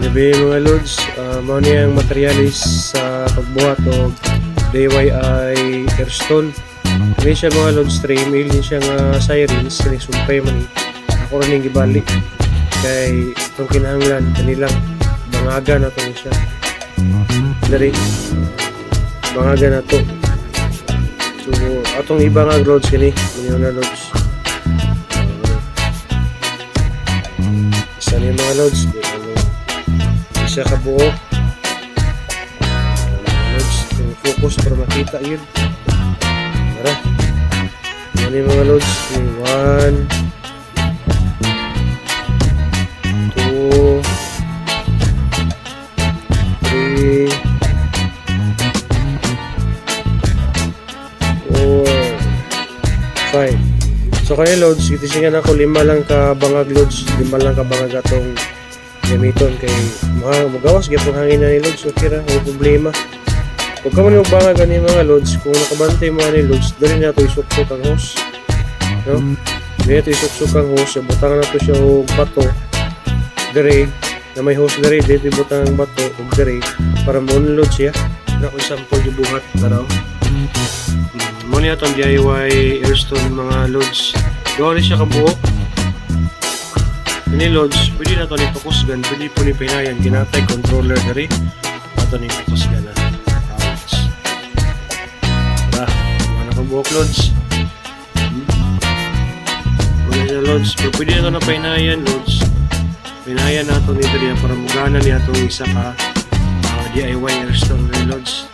Gabi mga lods, mao niya ang materialis sa pagbuhat o DIY airstone. Ini siya mga lods stream, ilin siya nga sirens, kini sumpay man ni. Ako rin yung gibalik kay itong kinahanglan kanilang bangaga na to siya. Dari bangaga na to. So atong ibang lods kini, yun na lods. Isa ni mga lods, isa ka buo. Lods, focus para makita yun. Tara. Yan yung mga lods. 1 2 3 4 5. So kaya lods, itisingan ako 5 lang ka bangag lods, 5 lang ka bangag atong gamiton kay magawas gyapon hangin na ni lods. Okay ra, wala problema. Kung ka man magbangag ani mga lods, kung nakabantay mo ani lods, dali na to isuksok ang hose. No? Dali na to isuksok ang hose, butangan na to siya og bato. Dire na may hose dire, dito butang ang bato og dire para mo-unload siya. Na ko sample di buhat tanaw. Muna itong DIY airstone mga lods. Gawa rin siya kabuo. Ini lods, pwede na ito ni pakusgan, pwede po ni pinayan, ginatay controller na rin. Ito ni pakusgan na. Tara, mga nakabuok lods. Muna siya lods, pero pwede na ito na pinayan lods. Pinayan na ito ni Dria para mugana niya itong isa ka DIY airstone lods.